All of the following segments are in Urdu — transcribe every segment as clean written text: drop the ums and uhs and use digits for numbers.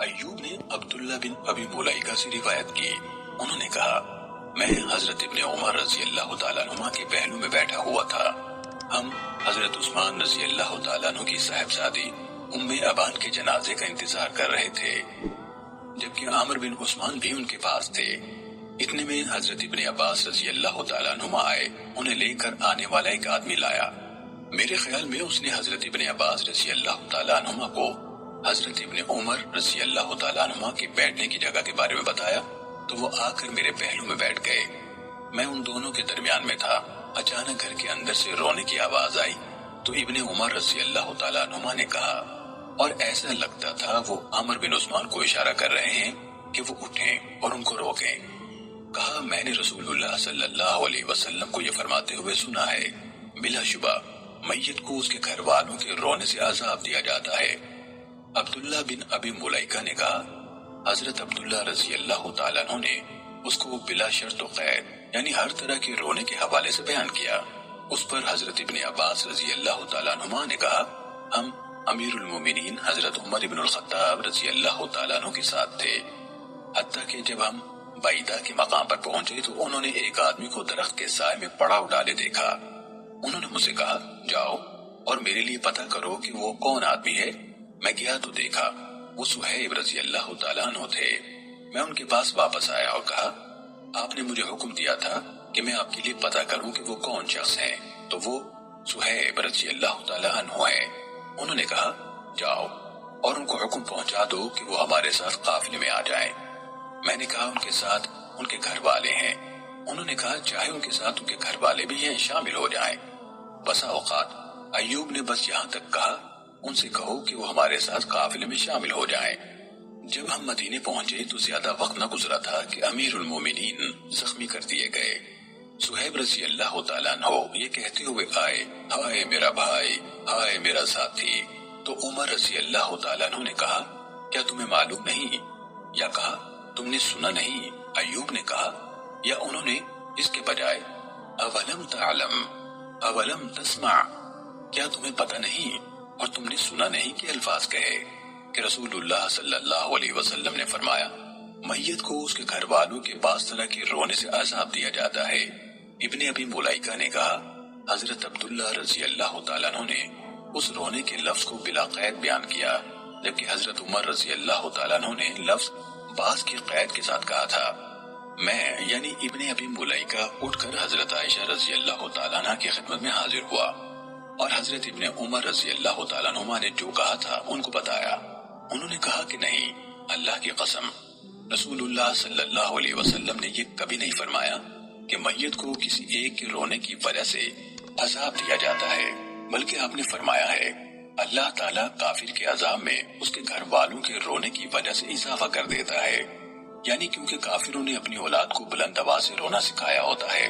ایوب نے عبداللہ بن ابی ملیکہ سے روایت کی، انہوں نے کہا میں حضرت ابن عمر رضی اللہ تعالیٰ عنہ کے پہلو میں بیٹھا ہوا تھا۔ ہم حضرت عثمان رضی اللہ تعالیٰ عنہ کی صاحبزادی ام ابان کے جنازے کا انتظار کر رہے تھے، جبکہ عامر بن عثمان بھی ان کے پاس تھے۔ اتنے میں حضرت ابن عباس رضی اللہ تعالیٰ عنہ آئے، انہیں لے کر آنے والا ایک آدمی لایا۔ میرے خیال میں اس نے حضرت ابن عباس رضی اللہ تعالیٰ عنہ کو حضرت ابن عمر رضی اللہ تعالیٰ عنہ کے بیٹھنے کی جگہ کے بارے میں بتایا تو وہ آ کر میرے پہلو میں بیٹھ گئے۔ میں ان دونوں کے درمیان میں تھا۔ اچانک گھر کے اندر سے رونے کی آواز آئی تو ابن عمر رضی اللہ تعالیٰ عنہ نے کہا، اور ایسا لگتا تھا وہ عامر بن عثمان کو اشارہ کر رہے ہیں کہ وہ اٹھیں اور ان کو روکیں۔ کہا میں نے رسول اللہ صلی اللہ علیہ وسلم کو یہ فرماتے ہوئے سنا ہے، بلا شبہ میت کو اس کے گھر والوں کے رونے سے عذاب دیا جاتا ہے۔ عبداللہ بن ابی ملیکہ نے کہا، حضرت عبداللہ رضی اللہ تعالیٰ عنہ نے اس کو بلا شرط و قید یعنی ہر طرح کے رونے کے حوالے سے بیان کیا۔ اس پر حضرت ابن عباس رضی اللہ تعالیٰ عنہ نے کہا، ہم امیر المومنین حضرت عمر بن الخطاب رضی اللہ تعالیٰ عنہ کے ساتھ تھے، حتیٰ کہ جب ہم بعیدہ کے مقام پر پہنچے تو انہوں نے ایک آدمی کو درخت کے سائے میں پڑا ڈالے دیکھا۔ انہوں نے مجھ سے کہا، جاؤ اور میرے لیے پتہ کرو کہ وہ کون آدمی ہے۔ میں گیا تو دیکھا وہ صہیب رضی اللہ تعالیٰ عنہ تھے۔ میں ان کے پاس واپس آیا اور کہا، آپ نے مجھے حکم دیا تھا کہ میں آپ کے لیے پتہ کروں کہ وہ کون شخص ہیں، تو وہ صہیب رضی اللہ تعالیٰ عنہ ہے۔ انہوں نے کہا، جاؤ اور ان کو حکم پہنچا دو کہ وہ ہمارے ساتھ قافلے میں آ جائیں۔ میں نے کہا ان کے ساتھ ان کے گھر والے ہیں۔ انہوں نے کہا چاہے ان کے ساتھ ان کے گھر والے بھی ہیں شامل ہو جائیں۔ بسا اوقات ایوب نے بس یہاں تک کہا، ان سے کہو کہ وہ ہمارے ساتھ قافلے میں شامل ہو جائیں۔ جب ہم مدینے پہنچے تو زیادہ وقت نہ گزرا تھا کہ امیر المومنین زخمی کر دیے گئے۔ صہیب رضی اللہ تعالیٰ عنہ یہ کہتے ہوئے آئے، ہائے میرا بھائی، ہائے میرا ساتھی۔ تو عمر رضی اللہ تعالیٰ عنہ نے کہا، کیا تمہیں معلوم نہیں؟ یا کہا تم نے سنا نہیں؟ ایوب نے کہا، یا انہوں نے اس کے بجائے اولم تعلم اولم تسمع، کیا تمہیں پتہ نہیں اور تم نے سنا نہیں کہ الفاظ کہے کہ رسول اللہ صلی اللہ علیہ وسلم نے فرمایا میت کو اس کے گھر والوں کے بعض طرح کے رونے سے عذاب دیا جاتا ہے۔ ابن ابی ملیکہ نے کہا، حضرت عبداللہ رضی اللہ تعالیٰ عنہ نے اس رونے کے لفظ کو بلا قید بیان کیا، جبکہ حضرت عمر رضی اللہ تعالیٰ عنہ نے لفظ بعض کی قید کے ساتھ کہا تھا۔ میں یعنی ابن ابی ملیکہ اٹھ کر حضرت عائشہ رضی اللہ تعالیٰ عنہ کی خدمت میں حاضر ہوا اور حضرت ابن عمر رضی اللہ تعالیٰ عنہ نے جو کہا تھا ان کو بتایا۔ انہوں نے کہا کہ نہیں، اللہ کی قسم، رسول اللہ صلی اللہ علیہ وسلم نے یہ کبھی نہیں فرمایا کہ میت کو کسی ایک کے رونے کی وجہ سے عذاب دیا جاتا ہے، بلکہ آپ نے فرمایا ہے اللہ تعالیٰ کافر کے عذاب میں اس کے گھر والوں کے رونے کی وجہ سے اضافہ کر دیتا ہے، یعنی کیونکہ کافروں نے اپنی اولاد کو بلند آواز سے رونا سکھایا ہوتا ہے،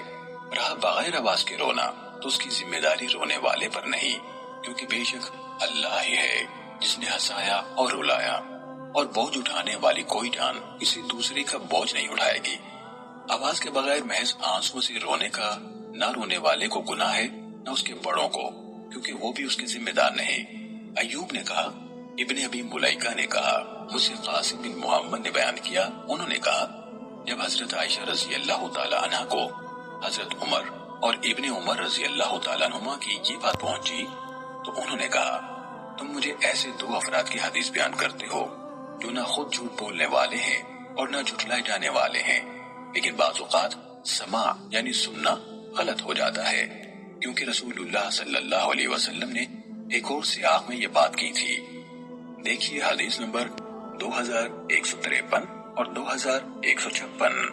رہا بغیر آواز کے رونا تو اس کی ذمہ داری رونے والے پر نہیں، کیونکہ بے شک اللہ ہی ہے جس نے ہنسایا اور رلایا، اور بوجھ اٹھانے والی کوئی جان کسی دوسرے کا بوجھ نہیں اٹھائے گی۔ آواز کے بغیر محض آنسوں سے رونے کا نہ رونے والے کو گناہ ہے نہ اس کے بڑوں کو، کیونکہ وہ بھی اس کے ذمہ دار نہیں۔ ایوب نے کہا، ابن ابی ملیکہ نے کہا، مجھ سے قاسم بن محمد نے بیان کیا، انہوں نے کہا جب حضرت عائشہ رضی اللہ تعالی عنہ کو حضرت عمر اور ابن عمر رضی اللہ تعالیٰ عنہما کی یہ بات پہنچی تو انہوں نے کہا، تم مجھے ایسے دو افراد کی حدیث بیان کرتے ہو جو نہ خود جھوٹ بولنے والے ہیں اور نہ جھٹلائے جانے والے ہیں، لیکن بعض اوقات سماع یعنی سننا غلط ہو جاتا ہے، کیونکہ رسول اللہ صلی اللہ علیہ وسلم نے ایک اور سیاق میں یہ بات کی تھی۔ دیکھیے حدیث نمبر 2153 اور 2156۔